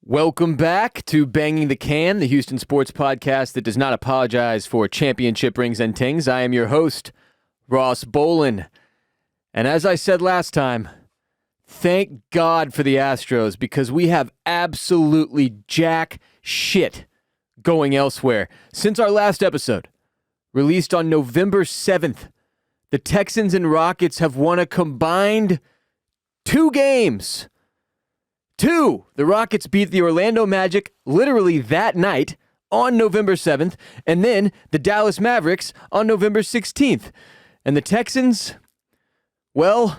Welcome back to Banging the Can, the Houston sports podcast that does not apologize for championship rings and tings. I am your host, Ross Bolen. And as I said last time, thank God for the Astros because we have absolutely jack shit going elsewhere. Since our last episode, released on November 7th, the Texans and Rockets have won a combined 2 games. 2. The Rockets beat the Orlando Magic literally that night on November 7th, and then the Dallas Mavericks on November 16th. And the Texans, well,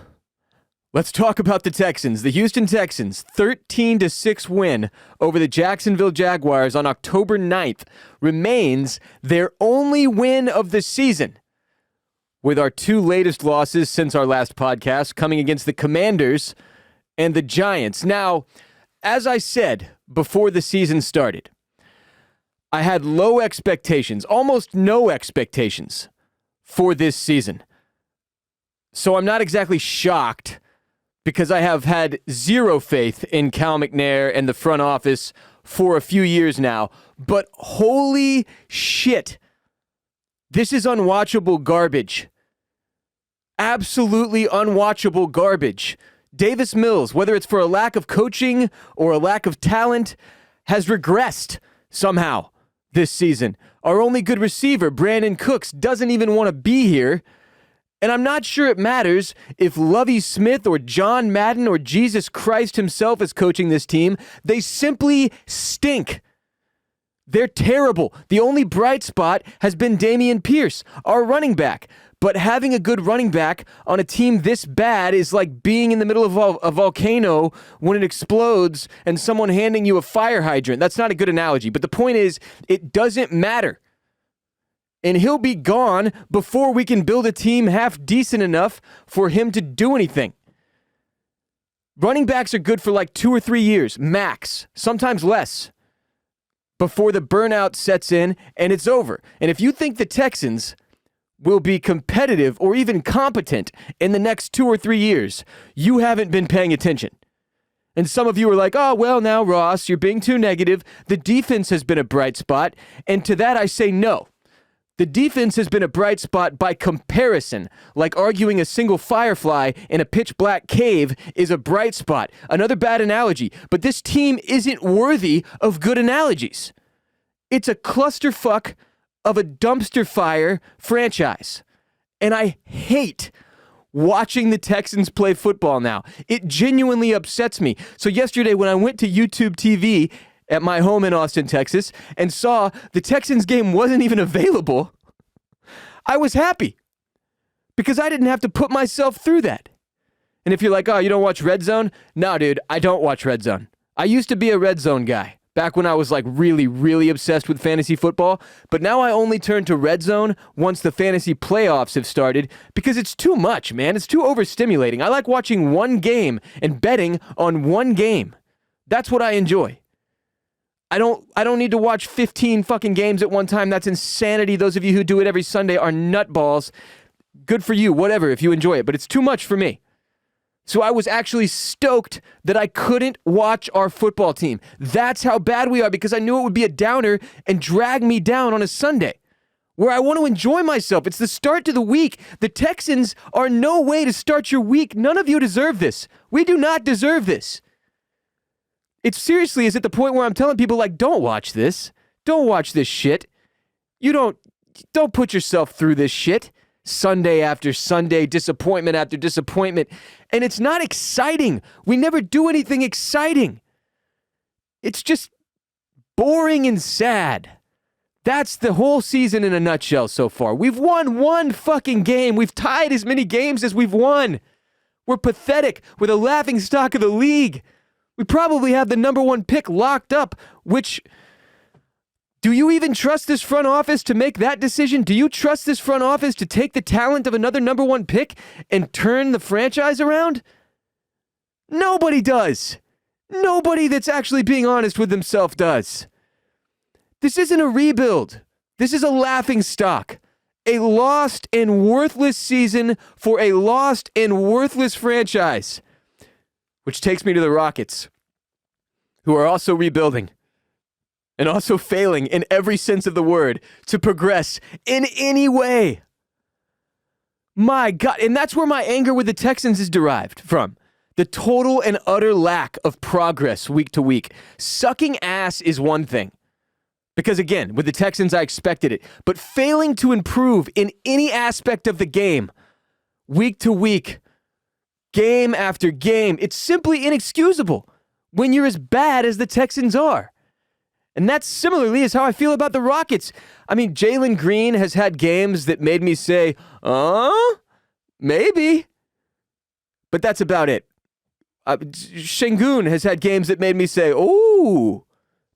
let's talk about the Texans. The Houston Texans, 13-6 win over the Jacksonville Jaguars on October 9th, remains their only win of the season, with our 2 latest losses since our last podcast coming against the Commanders and the Giants. Now, as I said before the season started, I had low expectations, almost no expectations for this season. So I'm not exactly shocked because I have had zero faith in Cal McNair and the front office for a few years now. But holy shit, this is unwatchable garbage. Absolutely unwatchable garbage. Davis Mills, whether it's for a lack of coaching or a lack of talent, has regressed somehow this season. Our only good receiver, Brandon Cooks, doesn't even want to be here. And I'm not sure it matters if Lovie Smith or John Madden or Jesus Christ himself is coaching this team. They simply stink. They're terrible. The only bright spot has been Dameon Pierce, our running back. But having a good running back on a team this bad is like being in the middle of a volcano when it explodes and someone handing you a fire hydrant. That's not a good analogy. But the point is, it doesn't matter. And he'll be gone before we can build a team half decent enough for him to do anything. Running backs are good for like 2 or 3 years, max, sometimes less, before the burnout sets in and it's over. And if you think the Texans will be competitive or even competent in the next 2 or 3 years, you haven't been paying attention. And some of you are like, oh, well, now, Ross, you're being too negative. The defense has been a bright spot. And to that, I say no. The defense has been a bright spot by comparison, like arguing a single firefly in a pitch-black cave is a bright spot. Another bad analogy, but this team isn't worthy of good analogies. It's a clusterfuck of a dumpster fire franchise. And I hate watching the Texans play football now. It genuinely upsets me. So yesterday when I went to YouTube TV at my home in Austin, Texas, and saw the Texans game wasn't even available, I was happy because I didn't have to put myself through that. And if you're like, oh, you don't watch Red Zone? No, dude, I don't watch Red Zone. I used to be a Red Zone guy back when I was like really, really obsessed with fantasy football. But now I only turn to Red Zone once the fantasy playoffs have started because it's too much, man. It's too overstimulating. I like watching one game and betting on one game. That's what I enjoy. I don't need to watch 15 fucking games at one time. That's insanity. Those of you who do it every Sunday are nutballs. Good for you, whatever, if you enjoy it. But it's too much for me. So I was actually stoked that I couldn't watch our football team. That's how bad we are because I knew it would be a downer and drag me down on a Sunday where I want to enjoy myself. It's the start to the week. The Texans are no way to start your week. None of you deserve this. We do not deserve this. It seriously is at the point where I'm telling people, like, don't watch this. Don't watch this shit. You don't put yourself through this shit. Sunday after Sunday, disappointment after disappointment. And it's not exciting. We never do anything exciting. It's just boring and sad. That's the whole season in a nutshell so far. We've won one fucking game. We've tied as many games as we've won. We're pathetic. We're the laughingstock of the league. We probably have the number 1 pick locked up, which, do you even trust this front office to make that decision? Do you trust this front office to take the talent of another number 1 pick and turn the franchise around? Nobody does. Nobody that's actually being honest with themselves does. This isn't a rebuild. This is a laughingstock. A lost and worthless season for a lost and worthless franchise. Which takes me to the Rockets. who are also rebuilding and also failing in every sense of the word to progress in any way. My God. And that's where my anger with the Texans is derived from. The total and utter lack of progress week to week. Sucking ass is one thing. Because again, with the Texans, I expected it. But failing to improve in any aspect of the game, week to week, game after game, it's simply inexcusable when you're as bad as the Texans are. And that similarly is how I feel about the Rockets. I mean, Jalen Green has had games that made me say, maybe. But that's about it. Şengün has had games that made me say, oh,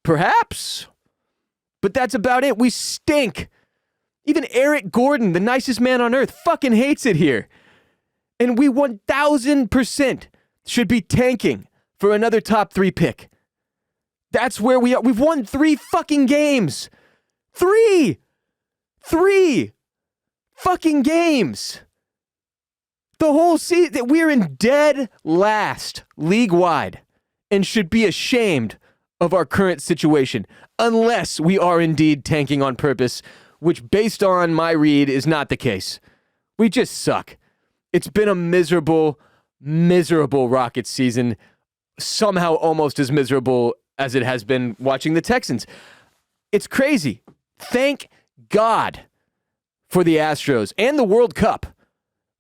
perhaps. But that's about it. We stink. Even Eric Gordon, the nicest man on earth, fucking hates it here. And we 1,000% should be tanking for another top 3 pick. That's where we are. We've won 3 fucking games. 3 fucking games. The whole season, we're in dead last league-wide and should be ashamed of our current situation, unless we are indeed tanking on purpose, which based on my read is not the case. We just suck. It's been a miserable Rockets season, somehow almost as miserable as it has been watching the Texans. It's crazy. Thank God for the Astros and the World Cup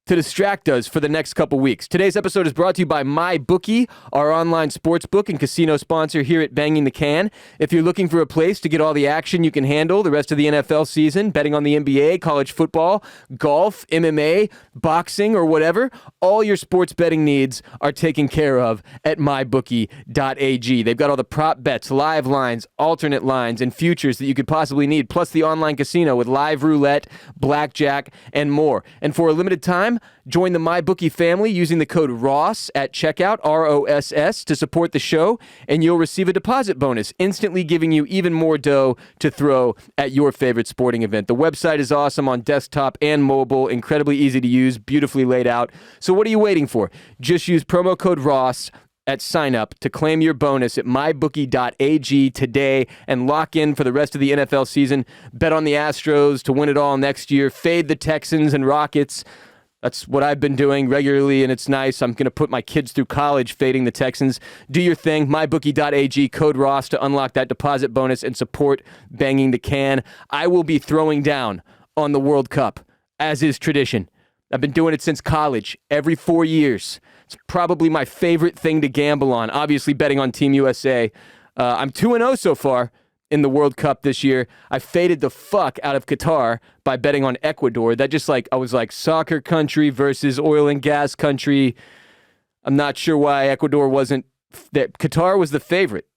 to distract us for the next couple weeks. Today's episode is brought to you by MyBookie, our online sportsbook and casino sponsor here at Banging the Can. If you're looking for a place to get all the action you can handle the rest of the NFL season, betting on the NBA, college football, golf, MMA, boxing, or whatever, all your sports betting needs are taken care of at MyBookie.ag. They've got all the prop bets, live lines, alternate lines, and futures that you could possibly need, plus the online casino with live roulette, blackjack, and more. And for a limited time, join the MyBookie family using the code ROSS at checkout, ROSS, to support the show, and you'll receive a deposit bonus, instantly giving you even more dough to throw at your favorite sporting event. The website is awesome on desktop and mobile, incredibly easy to use, beautifully laid out. So what are you waiting for? Just use promo code ROSS at sign up to claim your bonus at mybookie.ag today and lock in for the rest of the NFL season. Bet on the Astros to win it all next year. Fade the Texans and Rockets. That's what I've been doing regularly, and it's nice. I'm going to put my kids through college fading the Texans. Do your thing. MyBookie.ag, code ROSS to unlock that deposit bonus and support Banging the Can. I will be throwing down on the World Cup, as is tradition. I've been doing it since college, every 4 years. It's probably my favorite thing to gamble on, obviously betting on Team USA. I'm 2-0 so far in the World Cup this year. I faded the fuck out of Qatar by betting on Ecuador. That just I was like, soccer country versus oil and gas country. I'm not sure why Ecuador wasn't, that Qatar was the favorite.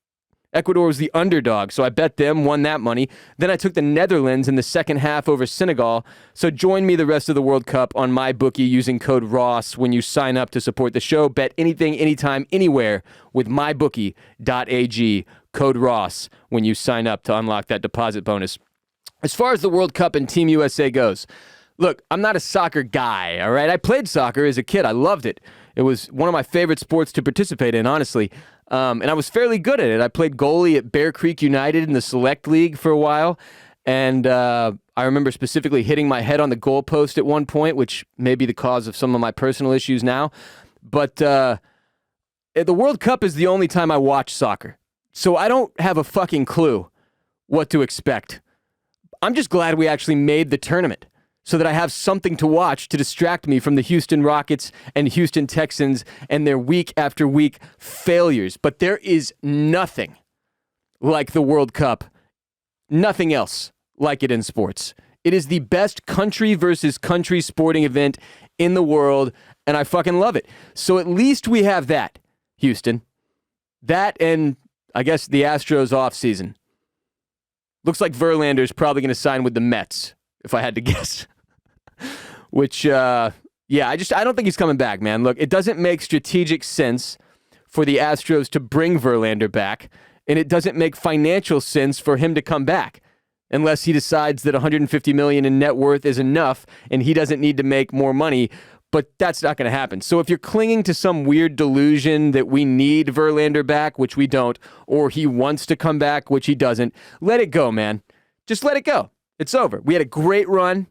Ecuador was the underdog, so I bet them, won that money. Then I took the Netherlands in the second half over Senegal. So join me the rest of the World Cup on MyBookie using code ROSS when you sign up to support the show. Bet anything, anytime, anywhere with MyBookie.ag. Code ROSS when you sign up to unlock that deposit bonus. As far as the World Cup and Team USA goes, look, I'm not a soccer guy, all right? I played soccer as a kid. I loved it. It was one of my favorite sports to participate in, honestly. And I was fairly good at it. I played goalie at Bear Creek United in the Select League for a while. And I remember specifically hitting my head on the goalpost at one point, which may be the cause of some of my personal issues now. But the World Cup is the only time I watch soccer. So I don't have a fucking clue what to expect. I'm just glad we actually made the tournament so that I have something to watch to distract me from the Houston Rockets and Houston Texans and their week after week failures. But there is nothing like the World Cup, nothing else like it in sports. It is the best country versus country sporting event in the world, and I fucking love it. So at least we have that, Houston. That and I guess the Astros offseason. Looks like Verlander's probably going to sign with the Mets, if I had to guess. Which, I don't think he's coming back, man. Look, it doesn't make strategic sense for the Astros to bring Verlander back, and it doesn't make financial sense for him to come back, unless he decides that $150 million in net worth is enough, and he doesn't need to make more money. but that's not going to happen. So if you're clinging to some weird delusion that we need Verlander back, which we don't, or he wants to come back, which he doesn't, let it go, man. Just let it go. It's over. We had a great run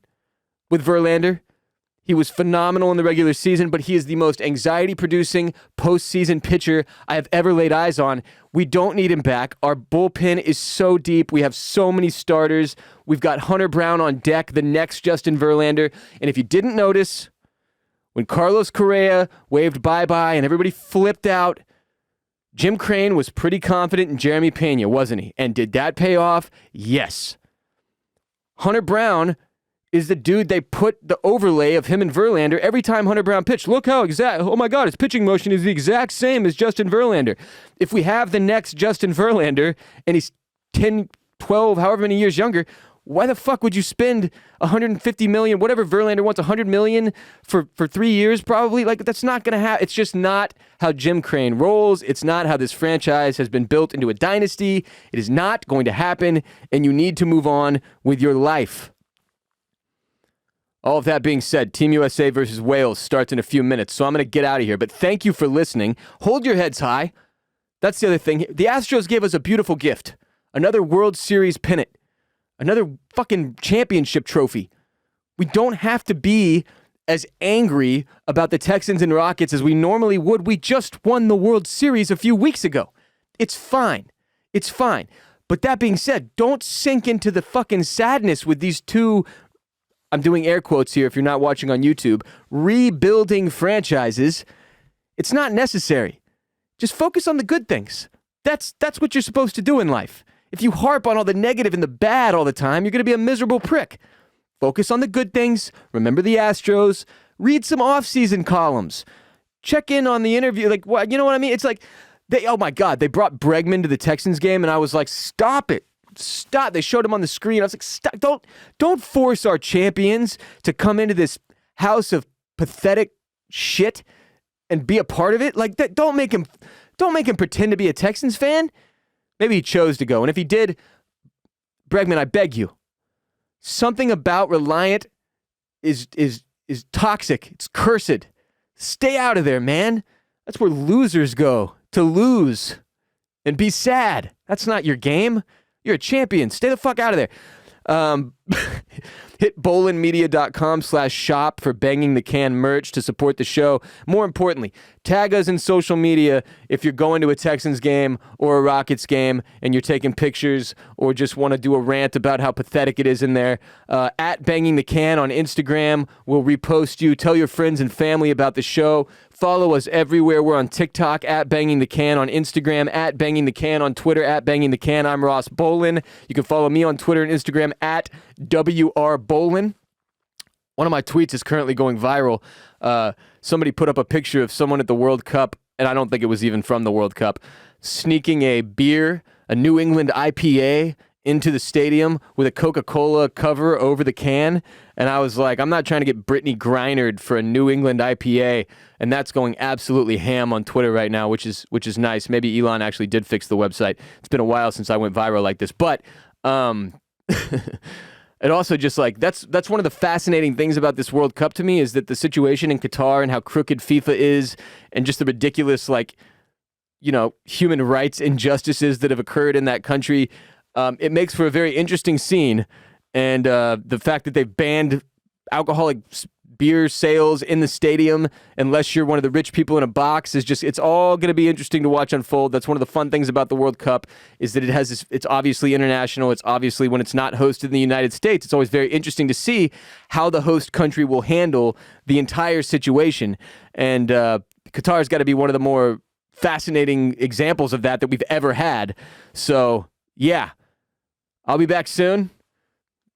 with Verlander. He was phenomenal in the regular season, but he is the most anxiety-producing postseason pitcher I have ever laid eyes on. We don't need him back. Our bullpen is so deep. We have so many starters. We've got Hunter Brown on deck, the next Justin Verlander. And if you didn't notice, when Carlos Correa waved bye-bye and everybody flipped out, Jim Crane was pretty confident in Jeremy Pena, wasn't he? And did that pay off? Yes. Hunter Brown is the dude they put the overlay of him and Verlander every time Hunter Brown pitched. Look how oh my God, his pitching motion is the exact same as Justin Verlander. If we have the next Justin Verlander and he's 10, 12, however many years younger, why the fuck would you spend $150 million, whatever Verlander wants, $100 million for 3 years probably? Like, that's not going to happen. It's just not how Jim Crane rolls. It's not how this franchise has been built into a dynasty. It is not going to happen, and you need to move on with your life. All of that being said, Team USA versus Wales starts in a few minutes, so I'm going to get out of here. But thank you for listening. Hold your heads high. That's the other thing. The Astros gave us a beautiful gift. Another World Series pennant. Another fucking championship trophy. We don't have to be as angry about the Texans and Rockets as we normally would. We just won the World Series a few weeks ago. It's fine. It's fine. But that being said, don't sink into the fucking sadness with these two, I'm doing air quotes here if you're not watching on YouTube, rebuilding franchises. It's not necessary. Just focus on the good things. That's what you're supposed to do in life. If you harp on all the negative and the bad all the time, you're going to be a miserable prick. Focus on the good things. Remember the Astros. Read some off-season columns. Check in on the interview. Like, what? You know what I mean? It's like, oh my God, they brought Bregman to the Texans game, and I was like, stop it. Stop. They showed him on the screen. I was like, stop. Don't force our champions to come into this house of pathetic shit and be a part of it. Like, that. Don't make him pretend to be a Texans fan. Maybe he chose to go. And if he did, Bregman, I beg you, something about Reliant is toxic. It's cursed. Stay out of there, man. That's where losers go, to lose and be sad. That's not your game. You're a champion. Stay the fuck out of there. Hit bolenmedia.com/shop for Banging the Can merch to support the show. More importantly, tag us in social media if you're going to a Texans game or a Rockets game and you're taking pictures or just want to do a rant about how pathetic it is in there. At Banging the Can on Instagram. We'll repost you. Tell your friends and family about the show. Follow us everywhere. We're on TikTok, at Banging the Can, on Instagram, at Banging the Can, on Twitter, at Banging the Can. I'm Ross Bolen. You can follow me on Twitter and Instagram, at WR Bolen. One of my tweets is currently going viral. Somebody put up a picture of someone at the World Cup, and I don't think it was even from the World Cup, sneaking a beer, a New England IPA, into the stadium with a Coca-Cola cover over the can. And I was like, I'm not trying to get Brittany Griner for a New England IPA. And that's going absolutely ham on Twitter right now, which is nice. Maybe Elon actually did fix the website. It's been a while since I went viral like this. But it also just like, that's one of the fascinating things about this World Cup to me, is that the situation in Qatar and how crooked FIFA is, and just the ridiculous, like, you know, human rights injustices that have occurred in that country. It makes for a very interesting scene, and the fact that they've banned alcoholic beer sales in the stadium unless you're one of the rich people in a box is just, it's all going to be interesting to watch unfold. That's one of the fun things about the World Cup, is that it has this, it's obviously international. It's obviously, when it's not hosted in the United States, it's always very interesting to see how the host country will handle the entire situation. And Qatar's got to be one of the more fascinating examples of that we've ever had. So, yeah. I'll be back soon.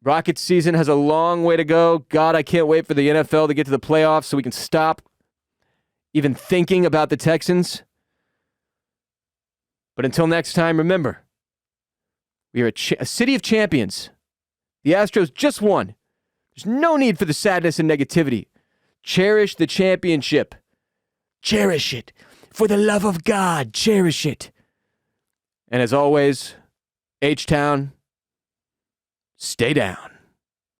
Rockets season has a long way to go. God, I can't wait for the NFL to get to the playoffs so we can stop even thinking about the Texans. But until next time, remember, we are a city of champions. The Astros just won. There's no need for the sadness and negativity. Cherish the championship. Cherish it. For the love of God, cherish it. And as always, H-Town, stay down.